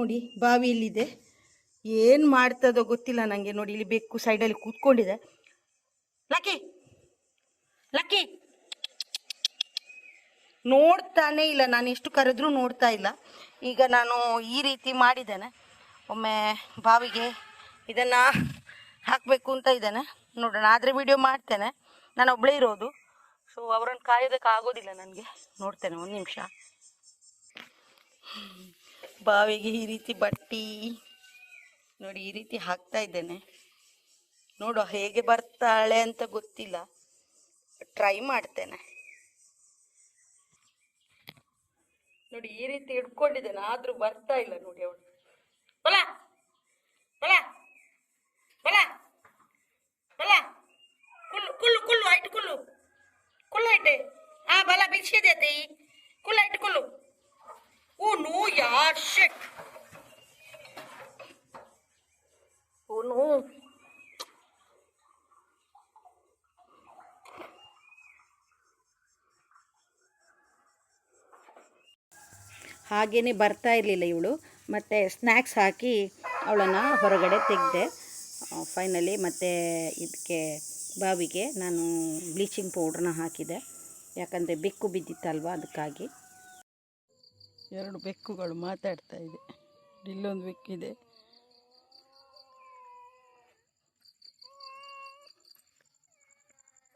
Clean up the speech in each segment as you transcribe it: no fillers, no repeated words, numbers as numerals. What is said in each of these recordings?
ನೋಡಿ ಬಾವಿ ಇಲ್ಲಿದೆ. ಏನು ಮಾಡ್ತದೋ ಗೊತ್ತಿಲ್ಲ ನನಗೆ. ನೋಡಿ ಇಲ್ಲಿ ಬೆಕ್ಕು ಸೈಡಲ್ಲಿ ಕೂತ್ಕೊಂಡಿದೆ. ಲಕ್ಕಿ ಲಕ್ಕಿ ನೋಡ್ತಾನೇ ಇಲ್ಲ, ನಾನು ಎಷ್ಟು ಕರೆದ್ರೂ ನೋಡ್ತಾ ಇಲ್ಲ. ಈಗ ನಾನು ಈ ರೀತಿ ಮಾಡಿದ್ದೇನೆ. ಒಮ್ಮೆ ಬಾವಿಗೆ ಇದನ್ನು ಹಾಕಬೇಕು ಅಂತ ಇದ್ದೇನೆ. ನೋಡೋಣ, ಆದರೆ ವಿಡಿಯೋ ಮಾಡ್ತೇನೆ. ನಾನು ಒಬ್ಬಳೇ ಇರೋದು, ಸೊ ಅವರನ್ನು ಕಾಯೋದಕ್ಕೆ ಆಗೋದಿಲ್ಲ ನನಗೆ. ನೋಡ್ತೇನೆ, ಒಂದು ನಿಮಿಷ. ಬಾವಿಗೆ ಈ ರೀತಿ ಬಟ್ಟಿ ನೋಡಿ ಈ ರೀತಿ ಹಾಕ್ತಾ ಇದ್ದೇನೆ. ನೋಡುವ ಹೇಗೆ ಬರ್ತಾಳೆ ಅಂತ ಗೊತ್ತಿಲ್ಲ, ಟ್ರೈ ಮಾಡ್ತೇನೆ. ನೋಡಿ ಈ ರೀತಿ ಹಿಡ್ಕೊಂಡಿದ್ದೇನೆ, ಆದ್ರೂ ಬರ್ತಾ ಇಲ್ಲ ನೋಡಿ ಅವಳು. ಬಲ ಬಲ ಬಲ ಬಲ ಕುಲ್ಲು ಕುಲ್ಲು ಕುಲ್ಲು ಆಯ್ತು, ಕುಲ್ಲು ಕುಲ್ಲು ಐತೆ. ಆ ಬಲ ಬಿಚ್ಚಿದೆ ಕುಲ್ಲು ಆಯ್ತು, ಕುಲ್ಲು. ಓ ನೋ ಯಾರ್ ಶಿಟ್, ಓ ನೋ. ಹಾಗೇ ಬರ್ತಾ ಇರಲಿಲ್ಲ ಇವಳು. ಮತ್ತು ಸ್ನ್ಯಾಕ್ಸ್ ಹಾಕಿ ಅವಳನ್ನು ಹೊರಗಡೆ ತೆಗೆದೆ ಫೈನಲಿ. ಮತ್ತು ಇದಕ್ಕೆ ಬಾವಿಗೆ ನಾನು ಬ್ಲೀಚಿಂಗ್ ಪೌಡ್ರನ್ನ ಹಾಕಿದೆ, ಯಾಕಂದರೆ ಬೆಕ್ಕು ಬಿದ್ದಿತ್ತಲ್ವ, ಅದಕ್ಕಾಗಿ. ಎರಡು ಬೆಕ್ಕುಗಳು ಮಾತಾಡ್ತಾ ಇದೆ. ಇಲ್ಲೊಂದು ಬೆಕ್ಕಿದೆ.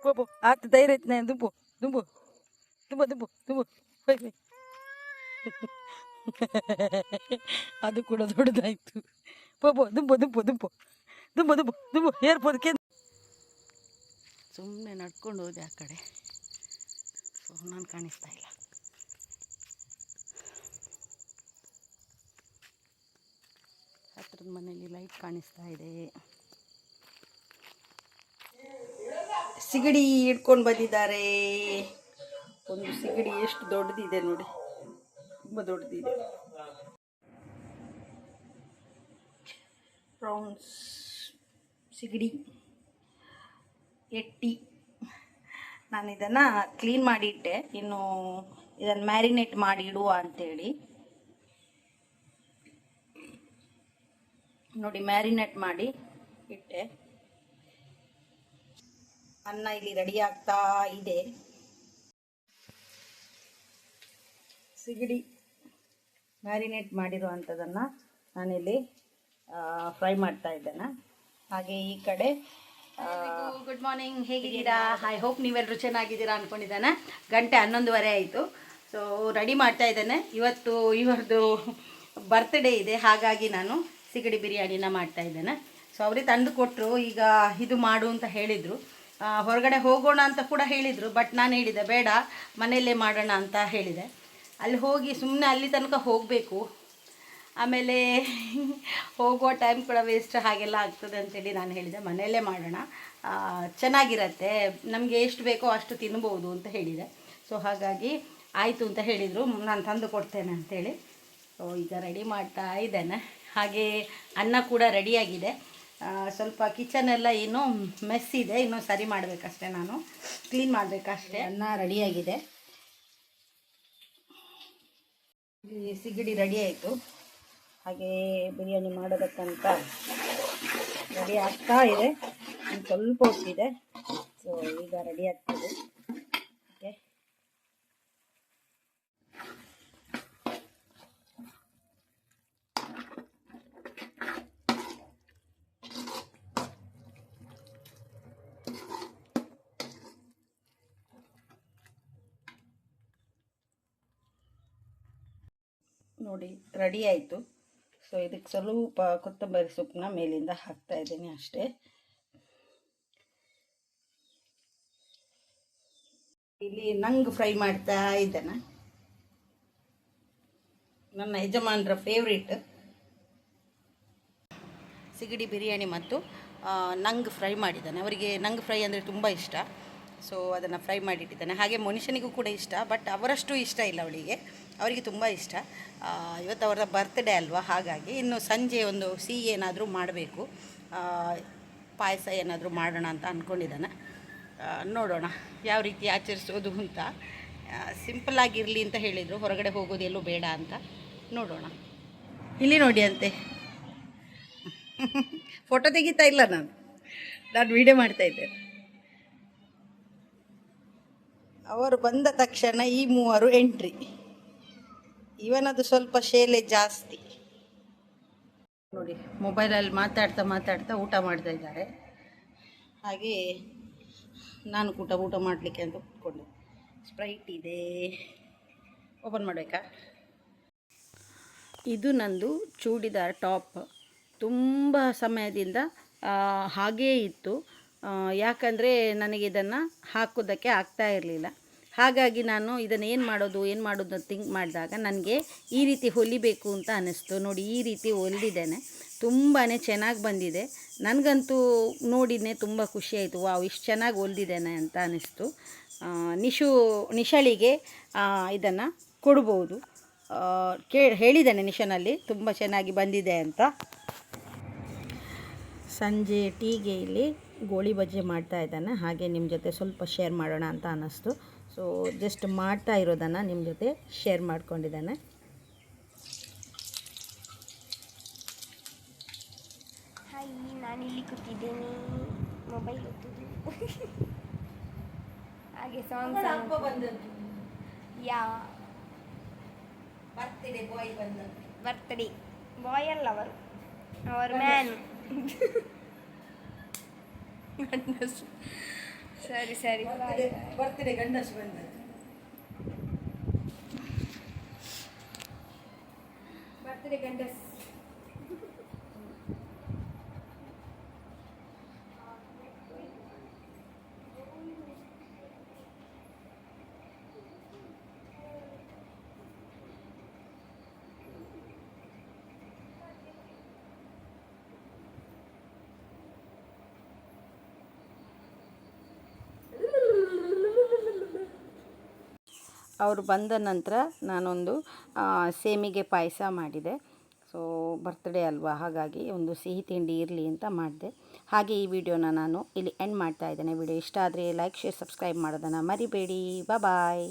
ಬೋಬೋ ಆತ ಧೈರ್ಯ ಐತೆ. ದುಂಬು ದುಂಬು ದುಂಬು ದುಂಬು ದುಂಬು ಬೈ ಅದು ಕೂಡ ದೊಡ್ಡದಾಯಿತು. ಬೋಬೋ ದುಂಬು ದುಂಬು ದುಂಬು ದುಂಬು ದುಂಬು ದುಂಬು ಏರ್ಪೋದಕ್ಕೆ ಸುಮ್ಮನೆ ನಡ್ಕೊಂಡು ಹೋದೆ ಆ ಕಡೆ. ಸೊ ನಾನು ಕಾಣಿಸ್ತಾ ಇಲ್ಲ. ಹತ್ರದ ಮನೆಯಲ್ಲಿ ಲೈಟ್ ಕಾಣಿಸ್ತಾ ಇದೆ. ಸಿಗಡಿ ಹಿಡ್ಕೊಂಡು ಬಂದಿದ್ದಾರೆ. ಒಂದು ಸಿಗಡಿ ಎಷ್ಟು ದೊಡ್ಡದಿದೆ ನೋಡಿ, ತುಂಬ ದೊಡ್ಡದಿದೆ. ಪ್ರೌನ್ಸ್, ಸಿಗಡಿ, ಎಟ್ಟಿ. ನಾನು ಇದನ್ನು ಕ್ಲೀನ್ ಮಾಡಿ ಇಟ್ಟೆ, ಇನ್ನು ಇದನ್ನು ಮ್ಯಾರಿನೇಟ್ ಮಾಡಿ ಇಡುವ ಅಂಥೇಳಿ. ನೋಡಿ ಮ್ಯಾರಿನೇಟ್ ಮಾಡಿ ಇಟ್ಟೆ. ಅನ್ನ ಇಲ್ಲಿ ರೆಡಿ ಆಗ್ತಾ ಇದೆ. ಸಿಗಡಿ ಮ್ಯಾರಿನೇಟ್ ಮಾಡಿರುವಂಥದ್ದನ್ನು ನಾನಿಲ್ಲಿ ಫ್ರೈ ಮಾಡ್ತಾ ಇದ್ದೇನೆ. ಹಾಗೆ ಈ ಕಡೆ ಗುಡ್ ಮಾರ್ನಿಂಗ್, ಹೇಗಿದ್ದೀರಾ? ಐ ಹೋಪ್ ನೀವೆಲ್ಲರೂ ಚೆನ್ನಾಗಿದ್ದೀರಾ ಅಂದ್ಕೊಂಡಿದ್ದಾನೆ. ಗಂಟೆ 11:30 ಆಯಿತು. ಸೊ ರೆಡಿ ಮಾಡ್ತಾ ಇದ್ದೇನೆ. ಇವತ್ತು ಇವರದ್ದು ಬರ್ತ್ಡೇ ಇದೆ, ಹಾಗಾಗಿ ನಾನು ಸಿಗಡಿ ಬಿರಿಯಾನಿನ ಮಾಡ್ತಾ ಇದ್ದೇನೆ. ಸೊ ಅವ್ರಿಗೆ ತಂದು ಕೊಟ್ಟರು, ಈಗ ಇದು ಮಾಡು ಅಂತ ಹೇಳಿದರು. ಹೊರಗಡೆ ಹೋಗೋಣ ಅಂತ ಕೂಡ ಹೇಳಿದರು, ಬಟ್ ನಾನು ಹೇಳಿದೆ ಬೇಡ, ಮನೆಯಲ್ಲೇ ಮಾಡೋಣ ಅಂತ ಹೇಳಿದೆ. ಅಲ್ಲಿ ಹೋಗಿ ಸುಮ್ಮನೆ ಅಲ್ಲಿ ತನಕ ಹೋಗಬೇಕು, ಆಮೇಲೆ ಹೋಗೋ ಟೈಮ್ ಕೂಡ ವೇಸ್ಟ್ ಹಾಗೆಲ್ಲ ಆಗ್ತದೆ ಅಂತೇಳಿ ನಾನು ಹೇಳಿದೆ ಮನೆಯಲ್ಲೇ ಮಾಡೋಣ, ಚೆನ್ನಾಗಿರತ್ತೆ, ನಮಗೆ ಎಷ್ಟು ಬೇಕೋ ಅಷ್ಟು ತಿನ್ಬೋದು ಅಂತ ಹೇಳಿದೆ. ಸೊ ಹಾಗಾಗಿ ಆಯಿತು ಅಂತ ಹೇಳಿದರು, ನಾನು ತಂದು ಕೊಡ್ತೇನೆ ಅಂಥೇಳಿ. ಸೊ ಈಗ ರೆಡಿ ಮಾಡ್ತಾ ಇದ್ದೇನೆ. ಹಾಗೆ ಅನ್ನ ಕೂಡ ರೆಡಿಯಾಗಿದೆ. ಸ್ವಲ್ಪ ಕಿಚನೆಲ್ಲ ಇನ್ನೂ ಮೆಸ್ ಇದೆ, ಇನ್ನೂ ಸರಿ ಮಾಡಬೇಕಷ್ಟೇ, ನಾನು ಕ್ಲೀನ್ ಮಾಡಬೇಕಷ್ಟೇ. ಅನ್ನ ರೆಡಿಯಾಗಿದೆ. ಇಲ್ಲಿ ಸಿಗಡಿ ರೆಡಿ ಆಯಿತು. ಹಾಗೆ ಬಿರಿಯಾನಿ ಮಾಡೋದಕ್ಕಂತ ರೆಡಿ ಆಗ್ತಾ ಇದೆ. ಸ್ವಲ್ಪ ಹೊತ್ತಿದೆ. ಸೊ ಈಗ ರೆಡಿ ಆಗ್ತದೆ. ಓಕೆ, ನೋಡಿ ರೆಡಿ ಆಯಿತು. ಸೊ ಇದಕ್ಕೆ ಸ್ವಲ್ಪ ಕೊತ್ತಂಬರಿ ಸೊಪ್ಪನ್ನ ಮೇಲಿಂದ ಹಾಕ್ತಾ ಇದ್ದೀನಿ ಅಷ್ಟೇ. ಇಲ್ಲಿ ನಂಗೆ ಫ್ರೈ ಮಾಡ್ತಾ ಇದ್ದೇನೆ. ನನ್ನ ಯಜಮಾನರ ಫೇವ್ರೇಟ್ ಸಿಗಡಿ ಬಿರಿಯಾನಿ ಮತ್ತು ನಂಗೆ ಫ್ರೈ ಮಾಡಿದ್ದಾನೆ. ಅವರಿಗೆ ನಂಗೆ ಫ್ರೈ ಅಂದರೆ ತುಂಬ ಇಷ್ಟ. ಸೊ ಅದನ್ನು ಫ್ರೈ ಮಾಡಿಟ್ಟಿದ್ದಾನೆ. ಹಾಗೆ ಮನುಷ್ಯನಿಗೂ ಕೂಡ ಇಷ್ಟ, ಬಟ್ ಅವರಷ್ಟು ಇಷ್ಟ ಇಲ್ಲ ಅವರಿಗೆ ತುಂಬ ಇಷ್ಟ. ಇವತ್ತು ಅವರ ಬರ್ತ್ಡೇ ಅಲ್ವಾ, ಹಾಗಾಗಿ ಇನ್ನು ಸಂಜೆ ಒಂದು ಸಿಹಿ ಏನಾದರೂ ಮಾಡಬೇಕು, ಪಾಯಸ ಏನಾದರೂ ಮಾಡೋಣ ಅಂತ ಅಂದ್ಕೊಂಡಿದ್ದಾನೆ. ನೋಡೋಣ ಯಾವ ರೀತಿ ಆಚರಿಸೋದು ಅಂತ. ಸಿಂಪಲ್ಲಾಗಿರಲಿ ಅಂತ ಹೇಳಿದರು, ಹೊರಗಡೆ ಹೋಗೋದು ಎಲ್ಲೂ ಬೇಡ ಅಂತ. ನೋಡೋಣ. ಇಲ್ಲಿ ನೋಡಿ ಅಂತೆ. ಫೋಟೋ ತೆಗಿತಾ ಇಲ್ಲ ನಾನು ವಿಡಿಯೋ ಮಾಡ್ತಾ ಇದ್ದೇನೆ. ಅವರು ಬಂದ ತಕ್ಷಣ ಈ ಮೂವರು ಎಂಟ್ರಿ. ಇವನದು ಸ್ವಲ್ಪ ಶೇಲೆ ಜಾಸ್ತಿ ನೋಡಿ. ಮೊಬೈಲಲ್ಲಿ ಮಾತಾಡ್ತಾ ಊಟ ಮಾಡ್ತಾ ಇದ್ದಾರೆ. ಹಾಗೆ ನಾನು ಊಟ ಮಾಡಲಿಕ್ಕೆ ಅಂತ ಕೂತ್ಕೊಂಡೆ. ಸ್ಪ್ರೈಟ್ ಇದೆ, ಓಪನ್ ಮಾಡಬೇಕಾ? ಇದು ನಂದು ಚೂಡಿದಾರ್ ಟಾಪ್. ತುಂಬ ಸಮಯದಿಂದ ಹಾಗೇ ಇತ್ತು. ಯಾಕಂದರೆ ನನಗೆ ಇದನ್ನು ಹಾಕೋದಕ್ಕೆ ಆಗ್ತಾ ಇರಲಿಲ್ಲ. ಹಾಗಾಗಿ ನಾನು ಇದನ್ನು ಏನು ಮಾಡೋದು ಅಂತ ಥಿಂಕ್ ಮಾಡಿದಾಗ ನನಗೆ ಈ ರೀತಿ ಹೊಲಿಬೇಕು ಅಂತ ಅನ್ನಿಸ್ತು. ನೋಡಿ, ಈ ರೀತಿ ಹೊಲಿದಿದ್ದೇನೆ. ತುಂಬಾ ಚೆನ್ನಾಗಿ ಬಂದಿದೆ. ನನಗಂತೂ ನೋಡಿನೇ ತುಂಬ ಖುಷಿಯಾಯಿತು. ವಾವ್, ಇಷ್ಟು ಚೆನ್ನಾಗಿ ಹೊಲಿದಿದ್ದೇನೆ ಅಂತ ಅನ್ನಿಸ್ತು. ನಿಶಾಳಿಗೆ ಇದನ್ನು ಕೊಡ್ಬೋದು. ಹೇಳಿದ್ದೇನೆ ನಿಶಾನಲ್ಲಿ ತುಂಬ ಚೆನ್ನಾಗಿ ಬಂದಿದೆ ಅಂತ. ಸಂಜೆ ಟೀಗೆ ಇಲ್ಲಿ ಗೋಳಿ ಬಜ್ಜಿ ಮಾಡ್ತಾ ಇದ್ದಾನೆ. ಹಾಗೆ ನಿಮ್ಮ ಜೊತೆ ಸ್ವಲ್ಪ ಶೇರ್ ಮಾಡೋಣ ಅಂತ ಅನ್ನಿಸ್ತು. ಸೊ ಜಸ್ಟ್ ಮಾಡ್ತಾ ಇರೋದನ್ನು ನಿಮ್ಮ ಜೊತೆ ಶೇರ್ ಮಾಡ್ಕೊಂಡಿದ್ದಾನೆ. ಹಾಯ್, ನಾನಿಲ್ಲಿ ಕೂತಿದ್ದೀನಿ, ಮೊಬೈಲ್ ಓದ್ತಿದ್ದು. ಹಾಗೆ ಸಾಂಗ್ ಬಂದದ್ದು. ಯಾ ಬರ್ತ್ಡೇ ಬಾಯ್ ಬಂದದ್ದು. ಬರ್ತ್ಡೇ ಬಾಯ್ ಅಲ್ಲ, ಅವರು ಮ್ಯಾನ್. ಗಂಡಸು. ಸರಿ ಬರ್ತ್ಡೇ ಗಂಡಸು ಬಂದದ್ದು. ಬರ್ತ್ಡೇ ಗಂಡಸು. ಅವರು ಬಂದ ನಂತರ ನಾನೊಂದು ಸೇಮಿಗೆ ಪಾಯಸ ಮಾಡಿದೆ. ಸೊ ಬರ್ತ್ಡೇ ಅಲ್ವಾ, ಹಾಗಾಗಿ ಒಂದು ಸಿಹಿ ತಿಂಡಿ ಇರಲಿ ಅಂತ ಮಾಡಿದೆ. ಹಾಗೆ ಈ ವಿಡಿಯೋನ ನಾನು ಇಲ್ಲಿ ಎಂಡ್ ಮಾಡ್ತಾ ಇದ್ದೇನೆ. ವಿಡಿಯೋ ಇಷ್ಟ ಆದರೆ ಲೈಕ್, ಶೇರ್, ಸಬ್ಸ್ಕ್ರೈಬ್ ಮಾಡೋದನ್ನು ಮರಿಬೇಡಿ. ಬಾಯ್.